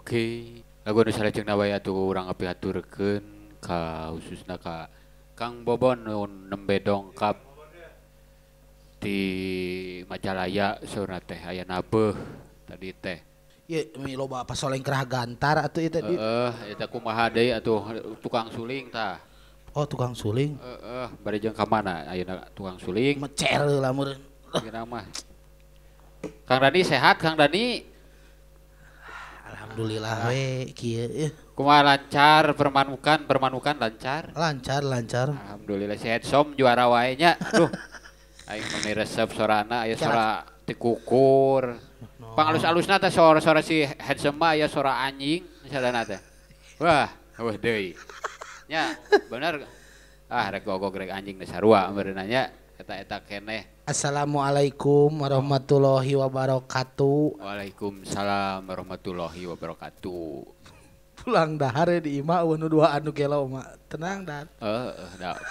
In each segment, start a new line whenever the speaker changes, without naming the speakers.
Oke, lagu nu salajengna wae atuh urang apiaturkeun ka khususna ka Kang Bobon nu nembe dongkap di Majalaya saurna teh aya nabeuh tadi teh.
Ye mi loba pasoleng kerah gantar atuh ieu teh.
Eta kumaha deui atuh tukang suling tah.
Oh tukang suling.
Bari jeung ka mana ayeuna tukang suling?
Mecer lah meureun.
Kira mah. Kang Dani sehat Kang Dani?
Alhamdulillah we kieu.
Kumaha lancar permanukan lancar?
Lancar.
Alhamdulillah sehat som juara wae nya. Aduh. Aing mah resep sorana aya sora tikukur. Pangalus-alusna teh sora si handsome aya sora anjing sadana teh. Wah deui. Nya bener. Rek gogog rek anjing teh sarua meureunna nya eta keneh.
Assalamualaikum warahmatullahi wabarakatuh.
Waalaikumsalam warahmatullahi wabarakatuh.
Pulang dahar di imah nu dua anu gelo mah. Tenang dan.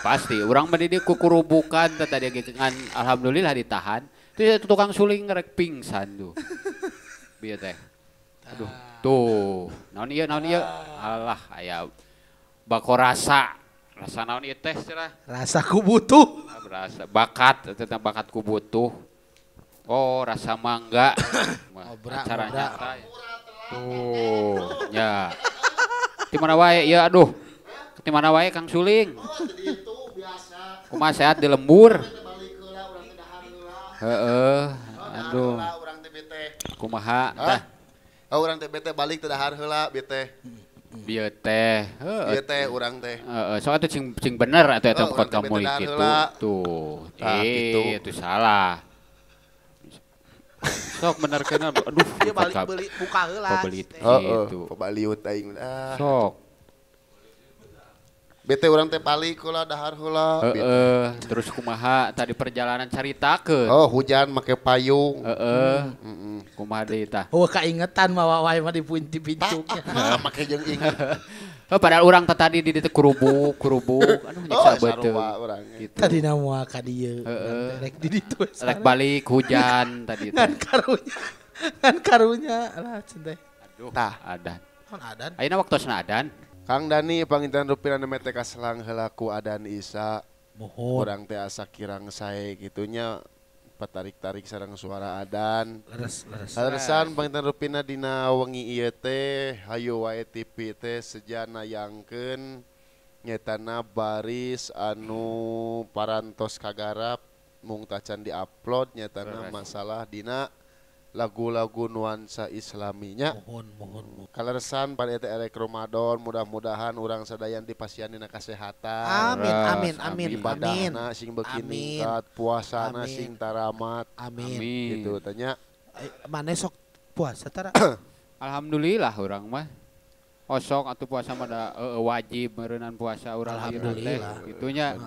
Pasti urang mah di dieu kukurubukan tadi ngan alhamdulillah ditahan. Itu tukang suling rek pingsan tuh. Bieu teh. Aduh, tuh. Naon ieu? Alah aya bako rasa. Rasa naon ieu teh cenah?
Rasa ku butuh.
Rasa bakat, tentang bakat ku butuh. Oh, rasa mangga. Acara nyata. Tuh, ya. Di mana wae ya aduh. Di mana wae Kang Suling? Kumaha sehat di lembur? Heeh. Aduh. Kumaha tah?
Urang teh bete balik teh dahar heula bete.
Bieu teh.
Ieu teh urang teh.
Soalnya itu cing bener atau eta pokot kamu kitu. Tuh. Itu salah. Sok benerkeun aduh.
Dia balik beli buka heula.
Gitu.
Pabaliut aing.
Sok.
Bete urang teh balik heula dahar heula.
Terus kumaha tadi perjalanan caritakeun.
Oh, hujan make payung.
Kumaha deui tah?
Oh, kaingetan mah wae mah dipunci pincuknya.
Make jeung inget.
Padahal orang tadi di ditu kurubuk. Aduh nyiksa betul.
sarua urang.
Gitu.
Tadi nama ka dieu.
Heeh.
Rek di ditu.
Rek balik hujan tadi teh.
Ngan karunya lah centeh.
Aduh.
Tah.
Adan.
Naon adan?
Ayeuna waktosna adan.
Kang Dani panginten rupina mete ka selang heula ku adan Isa.
Mohon.
Urang teh asa kirang sae gitunya patarik-tarik sareng suara adan.
Leres.
Haresan panginten rupina dina wengi ieu teh hayu wae TV teh sejana yangkeun nyetana baris anu parantos kagarap mung tacan di-upload nyetana masalah dina lagu-lagu nuansa islaminya.
Mohon.
Kaleresan pan eta erek Ramadan mudah-mudahan urang sadayan dipasianina kasehatan.
Amin.
Ibadahna sing beuki ningkat, puasana
Amin.
sing taramat.
Amin.
Gitu tanya.
Mana sok puasa tara?
Alhamdulillah urang mah. Osok atuh puasa mah da wajib meureunnan puasa urang
Alhamdulillah.
Itunya.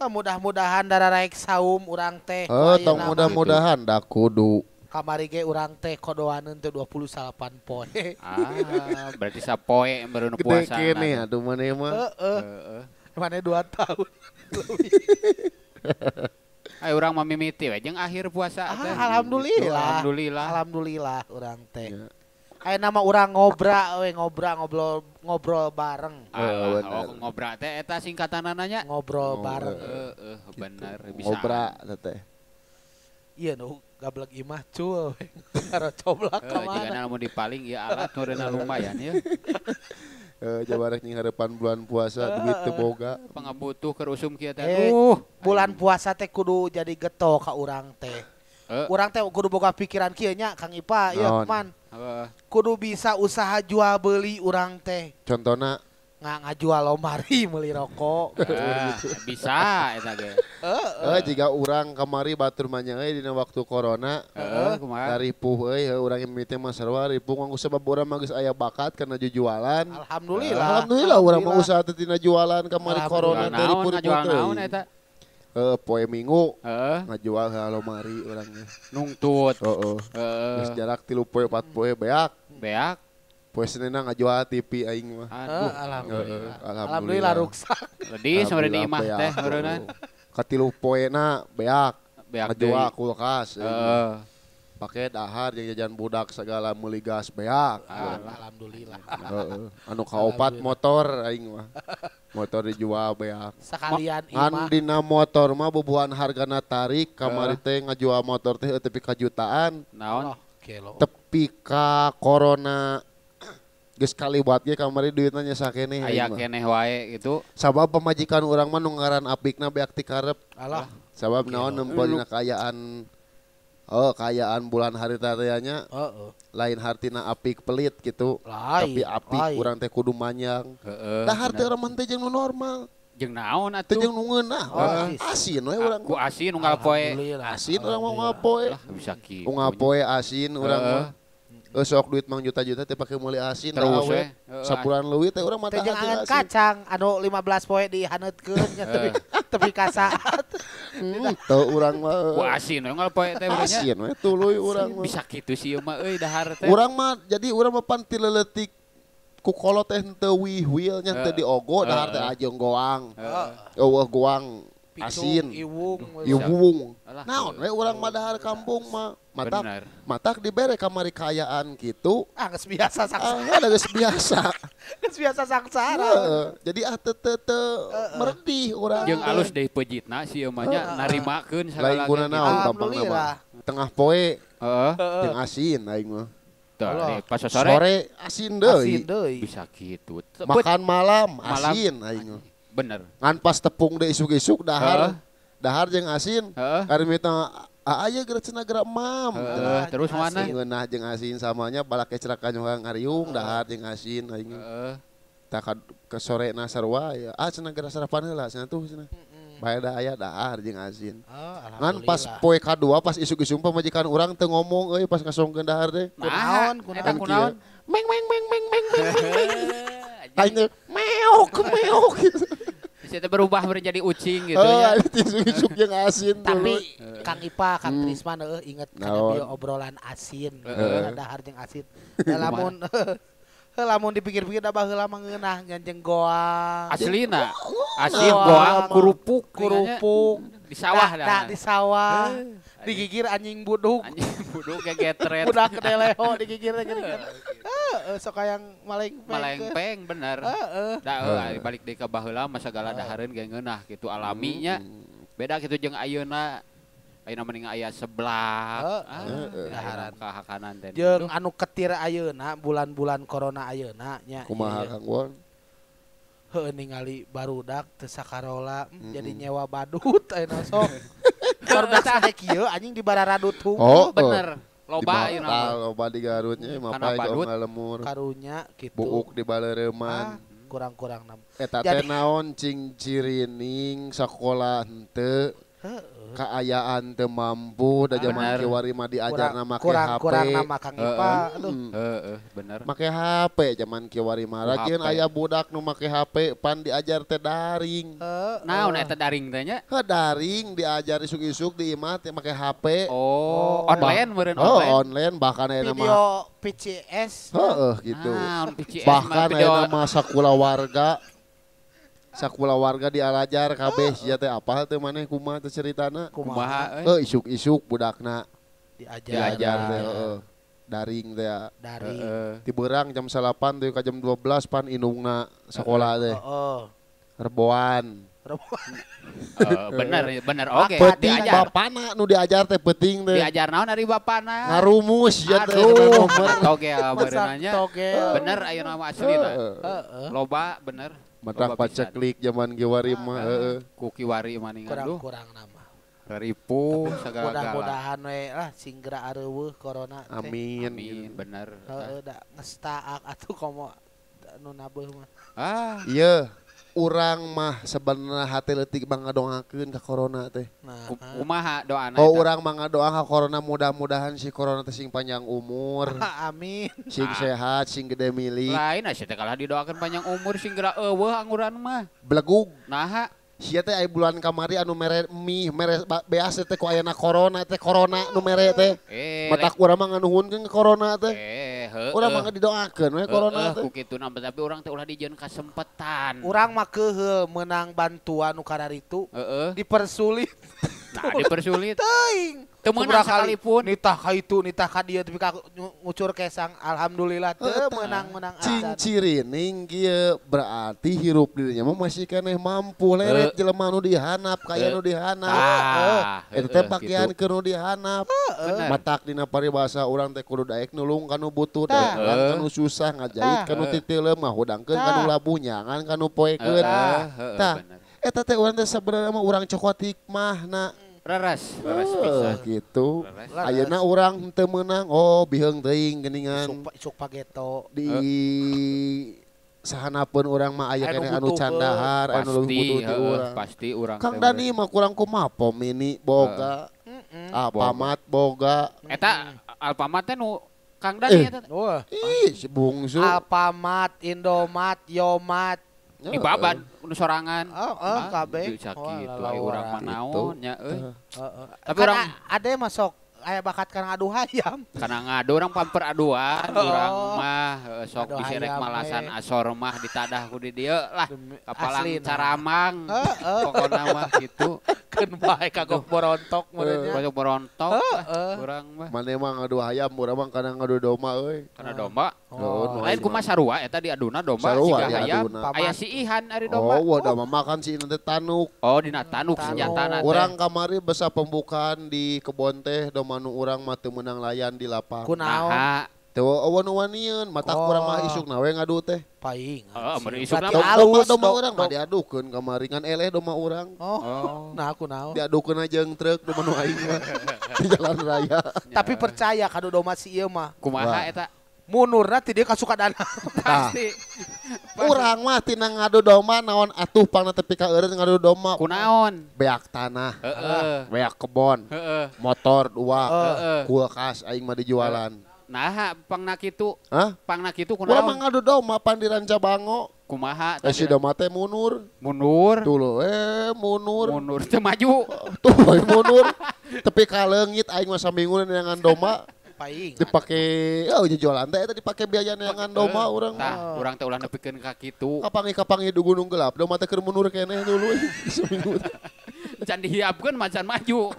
Mudah-mudahan dararek saum urang teh.
Tong mudah-mudahan da kudu.
Kamari ge urang teh kodoaneun teh 28 poe.
Berarti sapoe meureun
Gede
puasa.
kene aduh maneh mah.
Mana 2 tahun.
Ayo urang mah mimiti we jeung akhir puasa teh.
Alhamdulillah. Alhamdulillah urang teh. Aya nama urang ngobrol bareng.
Ngobra teh eta singkatanana nya.
Ngobrol bareng.
Bener bisa.
Ngobra teh.
Iya nu gablek imah cul. Karo coblak ka
Jika
mana.
namun dipaling ya alat meureunna lumayan ya.
Jabarek ning harepan bulan puasa duit teu boga.
Pangabutuh keur usum kieu teh.
Bulan puasa teh kudu jadi geto ka urang teh. Urang teh kudu boga pikiran kieu nya Kang Ipa, ieu man. Kudu bisa usaha jual beli urang teh.
Contona
Ngajual lomari meuli rokok.
Bisa eta ge.
Jika urang kamari batur manya euy dina waktu corona.
Kumaha?
Ripuh euy urang mimiti mah sarua ripuh nganggo sebab urang mah geus aya bakat kana jualan.
Alhamdulillah
Urang mah usaha teh tina jualan kamari corona teh
Naon
ripuh-ripuh
ngajual
teh.
naon eta?
Poe Minggu
Heeh.
ngajual alomari urangnya.
Nungtut.
Heeh. Geus jarak 3 poe 4 poe beak.
Beak.
Poe Seninna ngajual TV aing mah.
Aduh.
Alhamdulillah ruksak.
Ledi samare di imah teh meureunnan.
Katilu poena beak.
Beak
Ngajual
deui.
kulkas.
Heeh.
Pake dahar jeung jajan budak segala meuli gas beak.
Alhamdulillah.
Heeh. Anu kaopat motor aing mah. Motor dijual beak.
Sekalian
Ngan
imah.
dina motor mah bubuhan hargana tarik kamari teh ngajual motor teh tepi ka jutaan.
Naon?
Kelo.
Tepi ka corona geus kali buat ge kamari duitna nya sakene.
Aya keneh wae gitu.
Sabab pamajikan urang mah nu ngaran apikna beak ti karep.
Alah.
Sabab naon nempo dina kayaan kayaan bulan hari tarianya lain hartina apik pelit gitu. Tapi apik urang teh kudu manyang. Dahar teh urang mah teh jeung nu normal.
Jeung naon
Teh
atuh?
jeung nu ngeunah. Asin we urang.
Ku asin unggal poe.
Asin urang mah unggal poe.
Lah bisa kitu.
Unggal poe asin urang mah. Sok duit mang juta-juta teh pake meuli asin
Terus we.
Sapuran leuwih teh urang mah
Teh jeung angan kacang anu 15 poe dihaneutkeun nya tepi ka saat.
Teu urang mah.
Ku asin we unggal poe teh urang nya.
Asin we tuluy urang mah.
Bisa kitu sih mah euy dahar teh.
Urang mah jadi urang mah pan ti leuletik ku kolot teh teu wihwil nya teu diogo dahar teh ajeng goang. Eueuh goang asin. Iwung. Naon we urang mah dahar kampung mah. Matak dibere kamari kayaan kitu.
Geus biasa saksara.
Ada geus biasa.
Geus biasa saksara.
Jadi teu meredih urang.
Jeung alus deui peujitna si eumah nya narimakeun
lain
sagala
guna naon gampangna mah. Tengah poe jeung asin aing mah.
Pas sore
asin deui.
bisa kitu.
Makan malam asin aing mah.
Bener.
Ngan pas tepung deui isuk-isuk dahar. Dahar jeung asin. Karimita aya geura cenah geura mam.
Terus mana?
Ngeunah jeung asin samanya balak kecerakan jeung ngariung dahar jeung asin aing. Tak ke sorena sarua ya. Cenah geura sarapan heula cenah tuh cenah. Bae da aya dahar jeung asin. Ngan pas poe kadua pas isuk-isuk pamajikan urang teu ngomong euy pas ngasongkeun dahar teh.
Kunaon?
Meng. Aing meok gitu.
Bisa berubah menjadi ucing gitu ya.
Isuk-isuk jeung asin.
Tapi Kang Ipa, Kang Trisman inget kana dia obrolan asin, dahar jeung asin. Lamun Lamun dipikir-pikir da baheula mah ngeunah nyanjeng goang.
Aslina. Asli goang kurupuk di sawah
dah. Di sawah. Digigir anjing buduk.
Anjing buduk gegetret.
Budak kedeleho digigir geuning. Sok hayang malengpeng.
Malengpeng bener. Da balik deui ka baheula mah sagala dahareun ge ngeunah kitu alaminya. Beda kitu jeung ayeuna. Ayeuna mending aya seblak. Daharan kahakanan teh.
Jeung anu ketir ayeuna bulan-bulan corona ayeuna nya.
Kumaha Kang Won?
Heuh ningali barudak teu sakarola jadi nyewa badut ayeuna sok. Barudak sade kieu anjing di Bararadut
Oh bener. Loba ayeuna.
Loba di Garutnya mah pae ngalemur.
Karunya kitu.
Buuk di Balereuman.
Kurang-kurang nam.
Eta teh naon cing cirining sakola henteu. Kaayaan teu mampu da zaman kiwari mah diajarna make HP.
Kurang nama Kang Ipa.
Bener.
Make HP zaman kiwari mah. Lagian aya budak nu make HP pan diajar teh daring.
Naon eta daring teh nya?
Daring diajar isuk-isuk di imah teh make HP.
Oh, online meureun online.
Online bahkan aya nama
video PCS.
Gitu.
Bahkan
aya nama sakula warga di Alajar kabeh sia teh apal teh maneh kumaha teh ceritana?
Kumaha
isuk-isuk budakna
diajar
teh daring teh. Ti beurang jam 8 teh ka jam 12 pan indungna sekolah teh. Reboan.
Bener oke.
Penting bapana nu diajar teh penting teh.
Diajar naon ari bapana?
Ngarumus ya teh
nomor. Toge beunanya. Bener ayeuna mah aslina. Loba bener.
Matak paceklik zaman kiwari mah
ku kiwari mah ningan duh.
Kurang nama.
Ripuh sagala.
Mudah-mudahan we singgera areueuh corona teh.
Amin
bener. Da ngestaak atuh komo nu nabeuh mah.
Iya. Urang mah sebenarnya hati leutik bangadongakeun ka corona teh.
Kumaha doana?
Urang mah ngadoang ka corona mudah-mudahan si corona teh sing panjang umur.
Amin.
Sing sehat, sing gede milik.
Lain asa teh kalah didoakeun panjang umur sing geura eueuh anguran mah.
Belegug.
Naha?
Sia teh aya bulan kamari anu mere beas teh ku ayana corona nu mere teh. Matak urang mah nganuhunkeun ke corona teh. Urang mah didoakeun we corona teh.
Ku kitu tapi urang teh ulah dijieun kasempetan.
Urang mah keheul meunang bantuan nu kararitu. Dipersulit.
Nah, dipersulit.
Teuing.
Teu meunang sakalipun.
Nitah ka itu, nitah ka dieu tapi ka ngucur kesang. Alhamdulillah teu meunang-meunang
adat. Cirining kieu berarti hirup dirinya mah masih keneh mampu leret jelema nu dihanap, kaya nu dihanap. Eta teh pakaian ke nu dihanap. Matak dina paribasa urang teh kudu daek nulung kanu butuh, daek kanu susah, ngajait kanu titeuleum, ngahudangkeun kanu labuh, nyangan kanu poekeun. Tah, eta teh urang teh sabenerna mah urang cokot hikmahna.
Raras pisan
gitu. Ayeuna urang teu meunang, biheung teuing geuningan.
Isuk pageto.
Di sahanapeun urang mah aya keneh anu candahar, anu leuwih butuh di urang.
Pasti urang.
Kang Dani mah kurang kumaha pom ini boga. Alpamat boga.
Eta Alpamat teh nu Kang Dani eta.
Si bungsu.
Alpamat, Indomat, Yomat.
Di baban nu sorangan.
Kabeh.
Sakitu aya urang mah naon nya euy.
Tapi urang ade masuk aya bakat kana adu hayam.
Kana ngadu urang pamper aduan, urang mah sok disirek malasan asor mah ditadah ku di dieu lah. Kapalang caramang. Pokona mah kitu.
Keun bae kagok borontok meureunnya.
Kagok borontok urang mah.
Mane mah ngadu hayam, urang mah kana ngadu domba euy.
Kana domba. Lain kumaha sarua eta di aduna domba siga hayam. Aya si Ihan ari domba.
Da mah makan si nanti tanuk.
Dina tanuk senjatana teh.
Urang kamari besa pembukaan di kebon teh domba nu urang mah teu meunang layan di lapang.
Kunaon?
Teu awan-awanieun, matak urang mah isukna we ngadu teh.
Paing.
Mun isukna
domba urang mah diadukeun kamari ngan eleh domba urang.
Nah aku naon.
Diadukeun aja jeung truk domba nu aing mah di jalan raya.
Tapi percaya kadu domba si ieu mah.
Kumaha eta?
Munurna ti dia kasuka dana.
Pasti.
Urang mah tina ngadu domba naon atuh pangna tepi ka eureun ngadu domba.
Kunaon?
Beak tanah. Beak kebon. Motor 2. Kulkas aing mah dijualan.
Nah, pangna kitu. Pangna kitu kunaon?
Urang mah ngadu domba pan di Rancabango.
Kumaha?
Si domba teh munur.
Munur.
Tuh munur.
Munur teu maju.
Tuh munur. Tepi ka leungit aing mah saminguna dengan domba. Dipakai jualan teh eta dipake biayana yang doma urang.
Tah, urang teh ulah nepikeun ka kitu.
Kapangi di Gunung Gelap, doma teh keur mundur keneh dulu seminggu.
Can dihiapkeun macan maju.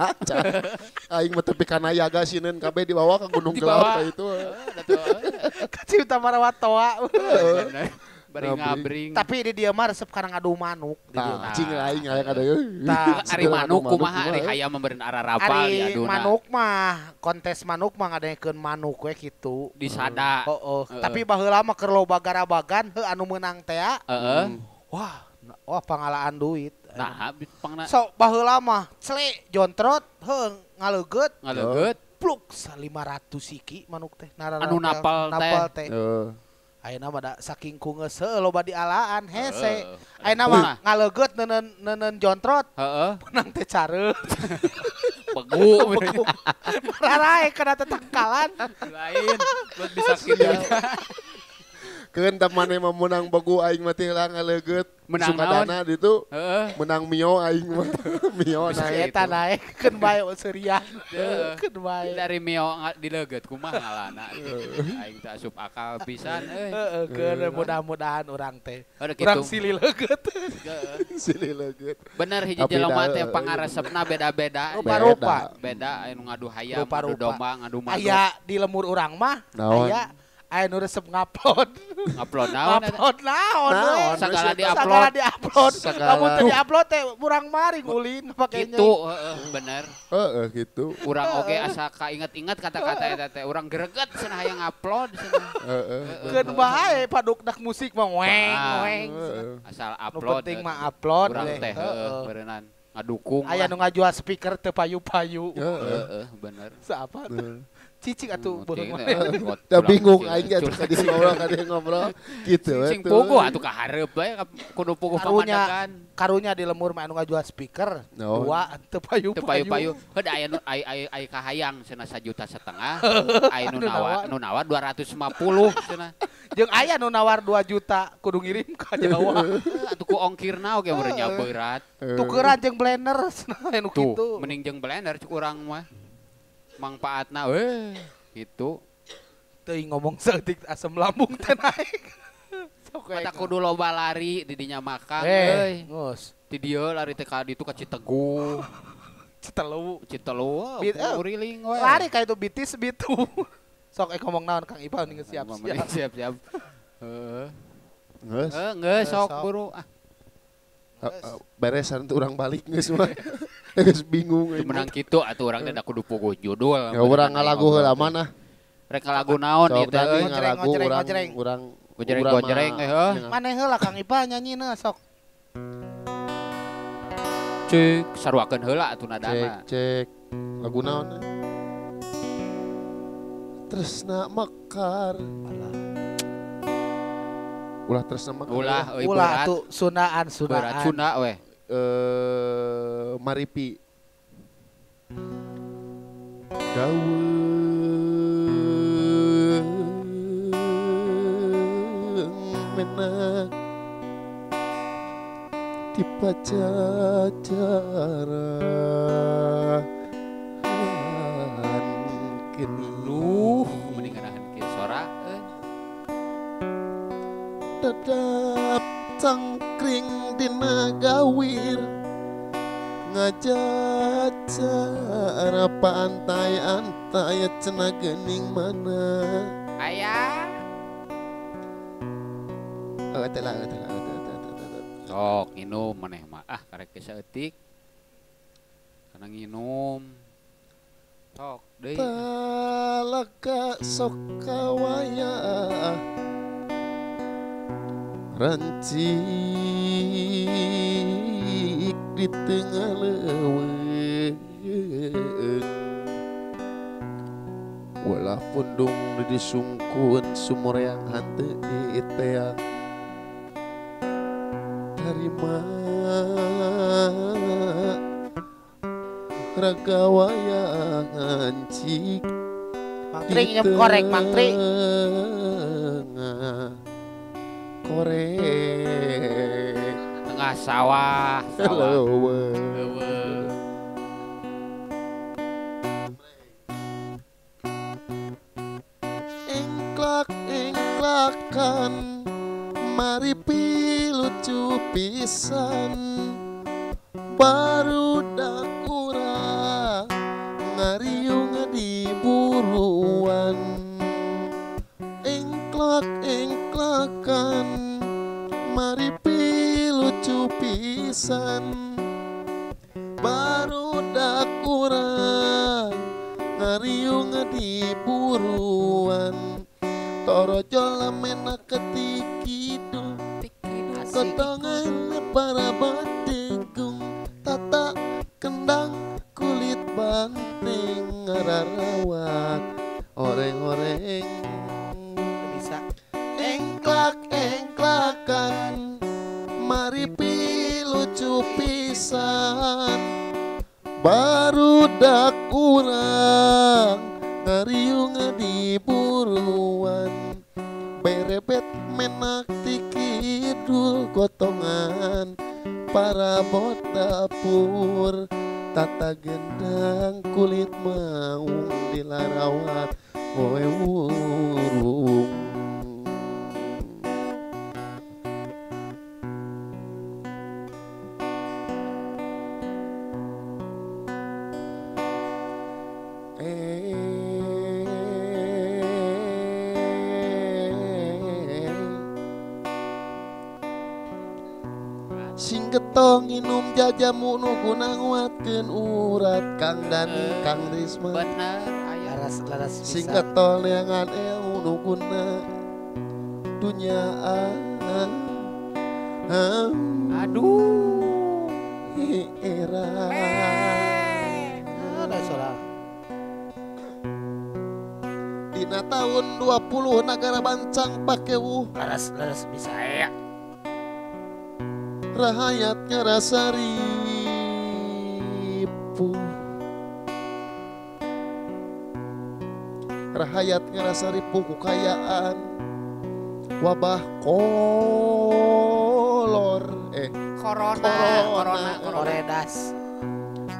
Aing mah tepi kana yaga sineun kabeh dibawa ke Gunung Gelap itu.
Kacil Tamarawatoa.
Bari ngabring.
Tapi di dia mah resep karang adu manuk.
Tah, cing aing aya kada
ari manuk kumaha ari hayam memberen ararapal di aduna.
Manuk mah kontes manuk mah ngadekeun manuk we kitu.
Disada.
Tapi baheula mah keur loba garabagan anu meunang teh. Wah pangalaan duit.
Nah, pangna.
So baheula mah cle jontrot ngaleugeut. Pluk 500 siki manuk teh.
Anu napal teh.
Ayeuna mah da saking kungeus loba dialaan hese. Ayeuna mah ngaleugeut neuneun jontrot. Menang teh careuh.
Begu.
Rarae kana teh tangkalan.
Lain buat disakitin.
Keun tamane mah menang begu aing mah teh lah ngaleugeut.
Menang
Sukadana ditu. Menang mio aing mah. Mio
naik eta naik keun bae seurian. Keun bae.
Dari mio dileugeut kumaha ngalana. Aing teh asup akal pisan euy.
Keun mudah-mudahan urang teh.
Urang
silih leugeut.
Silih leugeut.
Bener hiji jelema teh pangaresepna beda-beda.
Rupa-rupa.
Beda anu ngadu hayam, ngadu domba, ngadu manuk.
Aya di lemur urang mah aya nu resep ngupload naon? Ngupload naon?
Sagala di-upload.
Lamun teu di-upload teh urang mari ngulin pakenya.
Kitu, bener.
Gitu.
Urang oge asa kainget-inget kata-kata eta teh. Urang greget cenah hayang ngupload cenah.
Keun bae padukdak musik mah weng.
Asal upload.
Nu penting mah upload.
Urang teh beureunan ngadukung.
Aya nu ngajual speaker teu payu-payu.
Bener.
Saapa? Cicing atuh beureum.
Da bingung aing atuh ka dieu ngobrol kitu we.
Cicing puguh atuh ka hareup bae kudu puguh pamandangan.
Karunya di lemur mah anu ngajual speaker. Dua teu payu-payu.
Heuh aya nu ai kahayang cenah 1,5 juta. Aya nu nawar 250 cenah.
Jeung aya nu nawar 2 juta kudu ngirim ka Jawa.
Atuh ku ongkirna oge meureun nya berat.
Tukeran jeung blender anu kitu.
Mending jeung blender cuk urang mah. Mangpaatna gitu.
Teuing ngomong seeutik asam lambung teh naik.
Mata kudu loba lari di dinya makan
euy.
Di dieu lari teh ka ditu ka Citeguh.
Citelu
uriling we.
Lari ka itu bitis bitu. Sok ngomong naon Kang Ipa ning siap-siap.
Geus sok buru.
Beresan tuh orang balik geus mah. Geus bingung.
Menang kitu atuh urang teh da kudu puguh judul.
Ya urang ngalagu heula mana?
Rek ngalagu naon ieu teh euy?
Ngalagu urang
gojreng heuh.
Maneh heula Kang Ipa nyanyina sok.
Cek saruakeun heula atuh nadana.
Cek. Lagu naon? Tresna mekar. Ulah tresna mekar.
Ulah atuh sunaan.
Berat Sunda we.
Maripi Daweng menang di pajajaran kini
mending ngarahan kieu sora
dadap cangkring dina gawir ngajajar pantai-antai cenah geuning mana
aya
telah
sok nginum maneh mah karek ge saeutik kana nginum sok deui
talaka sok kawaya rancik di tengah leuweung walah pundung disungkun sumur yang hanteu di teang dari mana ragawaya ngancik
Mangtring nyep korek mangtring
korek
tengah sawah
pisan mari pilucu pisan barudak urang ngariung di buruan engklak-engklakan mari pilucu pisan barudak urang ngariung di buruan torojol mena ketikidul kotongan para bategung tata kendang kulit banteng ngararawat oreng-oreng
bisa
engklak-engklakan mari pilucu pisan barudak urang ngariung di buruan berebet menak tikidul gotongan para bot dapur tata gendang kulit maung dilarawat woe wurung sing getong inum jajamu nu guna nguatkeun urat Kang Dani Kang Risma
bener aya
laras
sing getol neangan ilmu nu guna dunyaan
aduh
era
ada salah
dina tahun 20 negara bancang pake
laras bisa ya
rahayatnya rasa ripuh rahayatnya rasa ripuh kekayaan wabah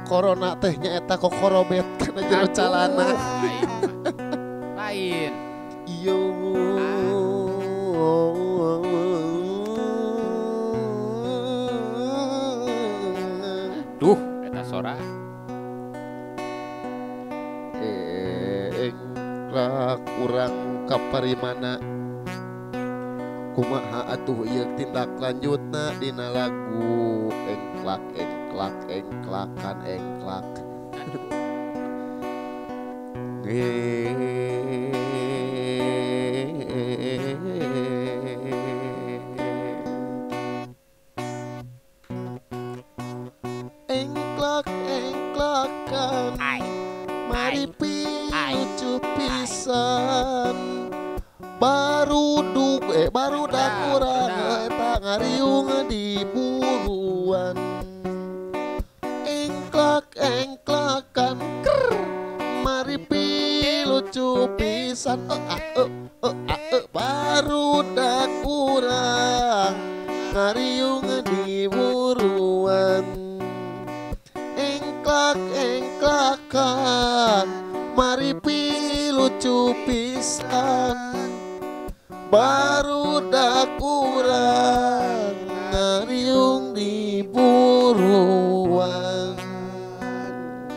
corona tehnya eta kokorobet kana jero calana
lain
iyo
duh eta sora
engklak urang kaparimana kumaha atuh ieu tindak lanjutna dina lagu engklak engklak engklakan engklak engklak-engklakan mari pilucu pisan barudak urang eta ngariung di buruan engklak-engklakan mari pilucu pisan barudak urang ngariung di buruan engklak-engklakan mari pilucu pisan barudak urang ngariung di buruan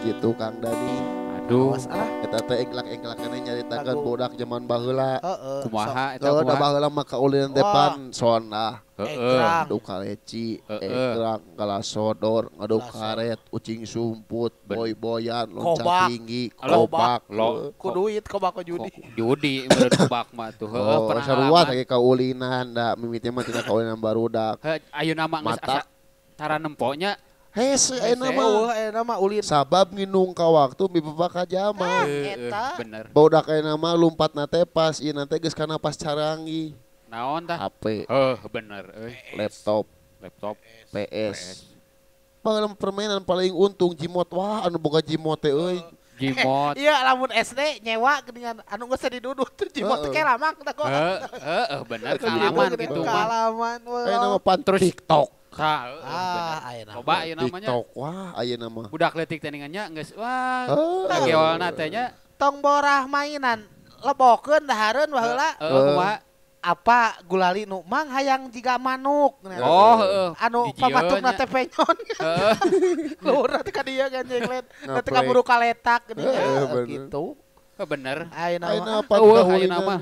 gitu Kang Dani.
Aduh,
eta teh engklak-engklakane nyaritakeun bodak zaman baheula.
Kumaha eta
kumaha? Da
kumaha?
baheula mah kaulinan depan sonah. Ngadu kaleci, engklak galasodor, ngadu karet, ucing sumput, boy-boyan, loncat tinggi, kobak,
ku duit kobak ku judi.
Judi menurut kobak mah tuh. Heueuh pernah
sarua teh kaulinan da mimiti mah tina kaulinan barudak.
Ayeuna mah geus asa tara nemponya.
Hese ayeuna
mah ulin.
Sabab nginung ka waktu mibeba ka jaman.
Eta
bener.
Bodak ayeuna mah lompatna teh pas ieu teh geus kana pas carangi.
Naon tah?
HP.
Bener euy.
Laptop, PS. Permainan paling untung Jimot. Wah, anu boga Jimot teh euy.
Jimot.
Iya, lamun SD nyewa dengan anu geus diduduk tuh Jimot teh lamang tah kok.
Bener kalaman gitu mah.
Kalaman we.
Nama pan TikTok.
Bener. Coba aya namanya.
TikTok wah aya nama.
Budak leutik teh ningannya geus wah. Tageolna teh nya
tong borah mainan lebokeun dahareun baheula.
Kumaha?
apa gulali nu mang hayang jiga manuk. Anu pamatuk na teh penyon. Luhur teh ka dieu kan jenglet. Teh kaburu kaletak gitu.
Bener.
Ayeuna
mah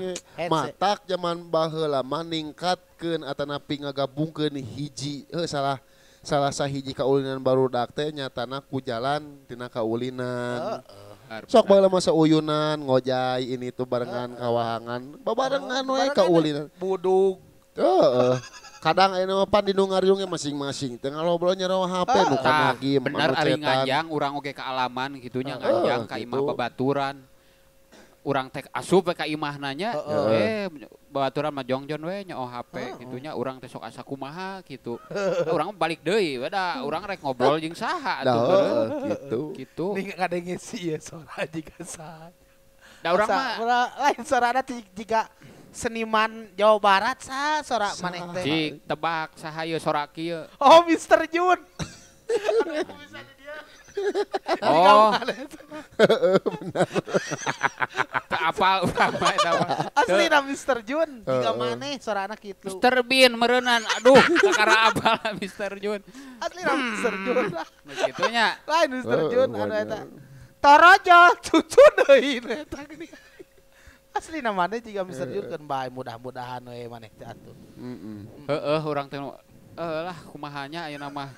matak zaman baheula mah ningkatkeun atanapi ngagabungkeun hiji salah sahiji kaulinan barudak teh nyatana ku jalan tina kaulinan. Sok baheula masa uyunan ngojay ini tuh barengan kawahangan babarengan we kaulinan
budug.
Kadang ayeuna mah pan di nu ngariung masing-masing teu ngalobrol nyarowa HP nu kana lagi
bener ari nganjang urang oge ka alaman kitu nya nganjang ka imah babaturan. Urang teh asup ka imahna nya babaturan mah jongjon we nyaho HP kitu nya urang teh sok asa kumaha kitu. Urang balik deui beda urang rek ngobrol jeung saha atuh kitu.
Ning kadenge si ieu sora jiga saha.
Da urang mah
lain sorana jiga seniman Jawa Barat saha sora maneh teh.
Cik tebak saha ieu sora kieu.
Oh Mr. Jun.
Oh, benar. Apa urang eta mah?
Asli na Mr. Jun, jiga maneh sorana kitu.
Mr. Bean meureunnan. Aduh, kakara abal Mr. Jun.
Asli na Mr. Jun lah.
Kitu nya.
Lain Mr. Jun anu eta. Torojo cucu deui eta gini. Asli na maneh jiga Mr. Jun kan bae mudah-mudahan we maneh teh atuh.
Heeh, urang teh lah kumahanya ayeuna mah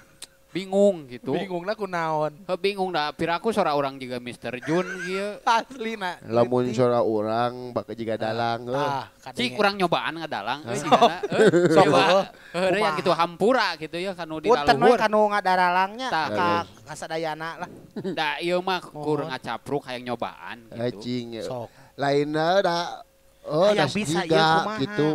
bingung gitu.
Bingungna kunaon?
Bingung da piraku sora urang juga Mr. Jun kieu.
Aslina.
Lamun sora urang baka jiga dalang
Cik urang nyobaan ngadalang sigana. Coba heureuy yang kitu hampura gitu ya kanu di luhur.
Punten we kanu ngadaralangnya ka kasadayana lah.
Da ieu mah kur ngacapruk hayang nyobaan gitu.
Cing. Lainna da
hayang bisa ieu kumaha
gitu.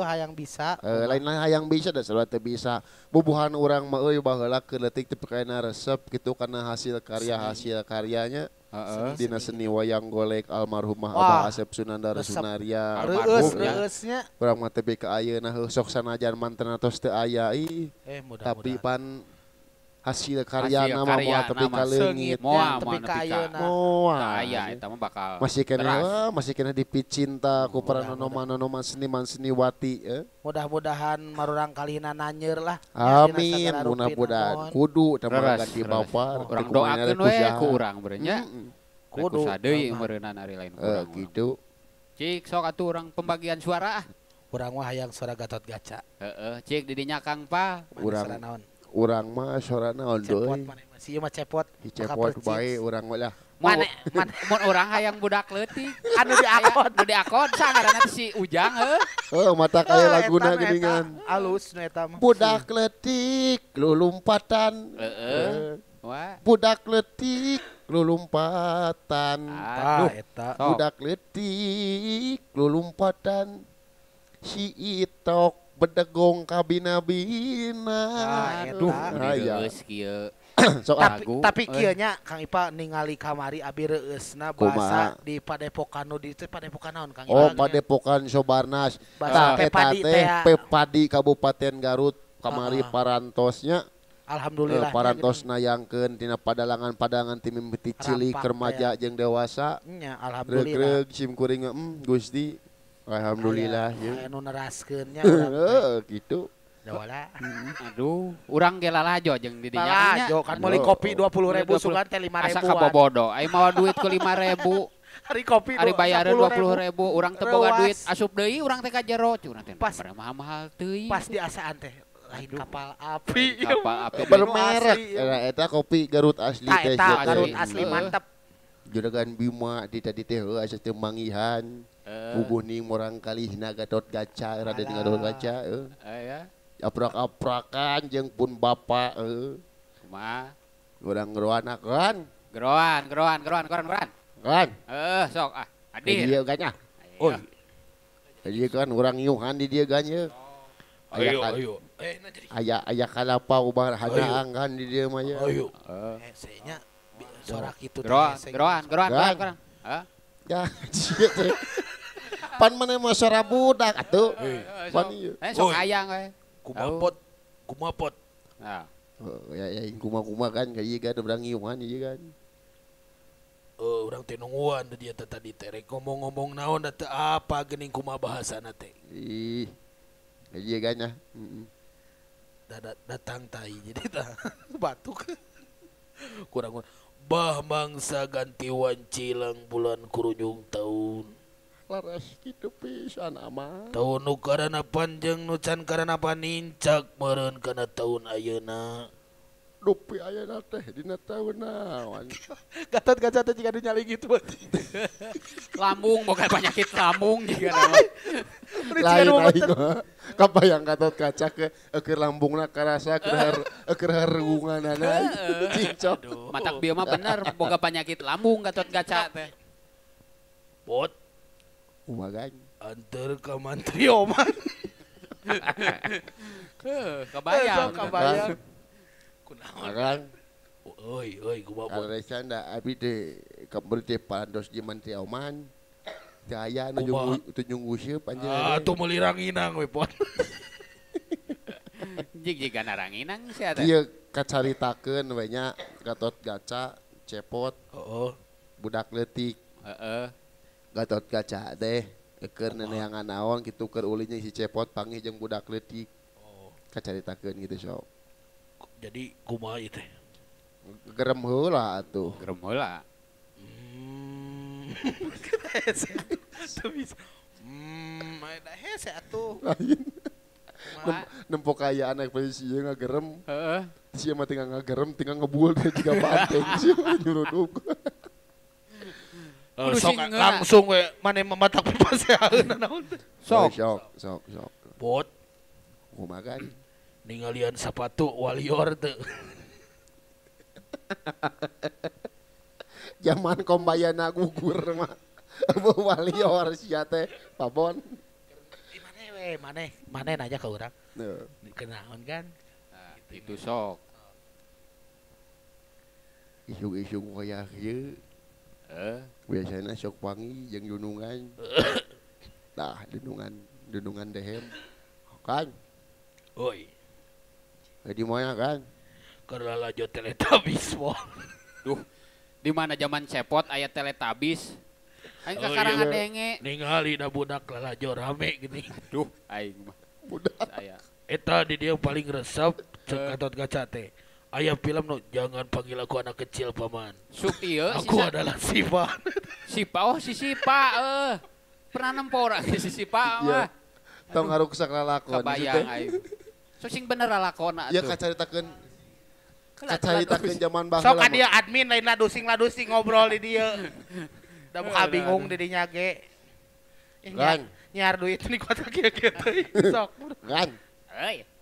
Hayang bisa.
Lain hayang bisa da sarua teu bisa. Bubuhan urang mah euy baheula keuletik teu pakaina resep gitu karena hasil karyanya. Dina seni wayang golek almarhumah Abah Asep Sunandar Sunaria.
Reusnya.
Urang mah teh ka ayeuna sok sanajan manten tos teu aya tapi pan hasil karya nama moal tepi ka leungit
tepi ka ayeuna
aya eta mah bakal
masih kena dipicinta ku para nonoman seniman seniwati
mudah-mudahan marurang kalina nanyeur lah
amin mudah-mudahan kudu tamang ganti bapa
urang doakeun we ku urang berenya kudu sadeui meureunnan ari lain urang
gitu
cik sok atuh urang pembagian suara
urang mah hayang suara Gatot Kaca
cik di dinya Kang Pa
urang mah sorana naon deui
si ieu mah cepot
bae urang mah lah
mun urang hayang budak leutik anu diakon sangaranna si Ujang
mata kaya laguna geuningan
alus nu eta mah
budak leutik lulumpatan budak leutik lulumpatan
eta
budak leutik lulumpatan si itok bedegong kabina-bina.
Aduh, geus kieu.
Tapi kieu nya Kang Ipa ningali kamari abi reueusna basa di Padepokan nu di Padepokan naon Kang Ipa?
Oh, Padepokan Sobarnas.
Basa
Pepadi Kabupaten Garut kamari parantosnya.
Alhamdulillah.
Parantosna yangkeun tina padalangan-padangan ti mimiti cilik remaja jeung dewasa.
Nya alhamdulillah.
Reug sim kuring Gusti. Alhamdulillah
ya. Anu neraskeun nya
gitu.
Dawala.
Aduh, urang ge lalajo jeung di dinya nya.
Lalajo kan meuli kopi 20.000 sugan teh 5.000.
Asa kabobodo, ai mawa duit ku 5.000.
Hari kopi
hari bayaran 20.000, urang teu boga duit asup deui urang teh ka jero. Curang teh mahal-mahal teuing.
Pas di asaan teh lain kapal api.
Kapal api
bermerek. Eta kopi Garut asli teh.
Eta Garut asli mantep.
Juragan Bima di tadi teh asa teu mangihan. Bubuh ning morang kalihna Gatot Kaca rada dengan Gatot Kaca
ya
aprak-aprakan jeung pun bapa
kumaha
urang ngeroan kan
geroan sok hadir
dia ganya dia kan urang nyuhan di dia ganya
ayo
aya kalapa ubah hadaang kan di dia mah
ayo senya sorak itu
geroan
ya pan mana mah sora budak atuh pan ieu
sok hayang we
kumapot
nah ya kuma kan ka ieu kan urang ngiuhan ieu kan
urang teh nungguan dia tadi terek ngomong-ngomong naon da teu apa geuning kumaha bahasana teh.
Ih. Iya kan ya.
Datang tai jadi tah batuk. Kurang bah mangsa ganti wancilang bulan kurunyung tahun.
Laras kitu pisan aman.
Tahun nu karana panjang nu can karana panincak meureun kana tahun ayeuna.
Dupi ayeuna teh dina tahun naon.
Gatot kaca teh jika dinyali gitu berarti.
Lambung boga penyakit lambung juga nama.
Lain kabayang Gatot Kaca ke keur lambungna karasa keur harunganana. Cicok.
Matak bieu mah bener boga penyakit lambung Gatot Kaca teh.
Bot
Umagañ.
antar ka mantri oman.
Kebayang.
Kunaon?
Oi, kumaha bot.
Karesan da abi teh kembali teh pandos di Mantri Oman. Teu aya nu nyunggu seup anjeun.
Atuh meuli ranginang we bot.
Jig-jigan ranginang sia teh.
Ieu kacaritakeun we nya Gatot Kaca cepot.
Heeh.
Budak leutik.
Heeh.
Gatot Kaca teh keur neneangan naon kitu keur ulin si cepot panggih jeung budak leutik.
Oh.
Kacaritakeun gitu sok.
Jadi kumaha ieu teh?
Gerem heula atuh.
Gerem heula.
Tuh bisa. Ada hese atuh.
Lain. Nempok kaya anak polisi ngagerem.
Heeh.
Sia mah tinggal ngagerem, tinggal ngebuul teh jiga banteng sia nyuruduk.
Sok langsung we mane mamatak papaseaeun naon teh.
Sok.
Bot
Kumaha kan?
ningalian sepatu Walior teu.
Zaman kombayana gugur mah. Walior sia teh Pabon.
Maneh nanya ke urang.
Heeh.
Kenaon kan?
Nah, itu sok.
Isu-isu koyak ieu biasana sok wangi jeung dunungan. Tah dunungan dehem. Kan?
Oi.
Di mana kan?
Karena lajo Teletubbies mo.
Duh, di mana zaman cepot aya Teletubbies? Aing kakarangan denge.
Ningali da budak lalajo rame gini.
Duh, aing mah
Budak.
saya.
Eta di dia paling resep cek Gatot Kaca teh. Aya film no jangan panggil aku anak kecil paman.
Suk ieu
Aku adalah Sipa.
Sipa si Sipa pernah nempo orang si Sipa mah.
Tong ngaruksak lalakon.
Kebayang aing. So sing bener lalakona
Ya
tuh.
kacaritakeun zaman baheula.
Sok dia admin lain ladusing ngobrol di dia. Da muka bingung di dinya ge.
Gan.
Nyar duit ni kota kieu-kieu teh. Sok.
Gan.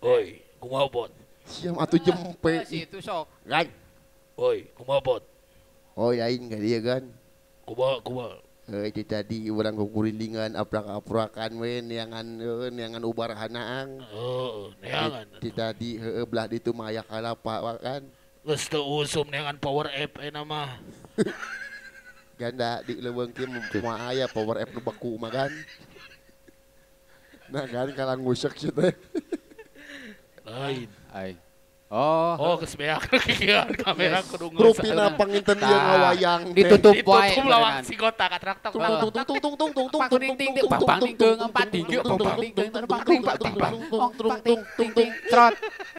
Oi, kumaha bot?
Siam atuh jempe.
Si itu sok.
Gan.
Oi, kumaha bot?
Oh aing ka dieu gan.
Kumaha?
Itu tadi urang kukurilingan aprak-aprakan we neangan ubar hanaang.
Neangan.
Itu tadi belah ditu mah aya kalapa kan.
Geus teu usum neangan power app mah.
Ganda di leuweung kieu mah aya power app nu beku mah kan. Nah kan kalang ngusek situ teh.
Lain.
Ai. Oh,
geus beak kieuan kamera kudu ngeusak.
Rupina panginten ieu ngawayang teh.
ditutup wae.
Ditutup lawang si gota katrak tok.
Tung tung tung tung tung tung tung
Pakuning ting ting papang ting keung empat ting keung papang ting keung papang ting papang ting trot.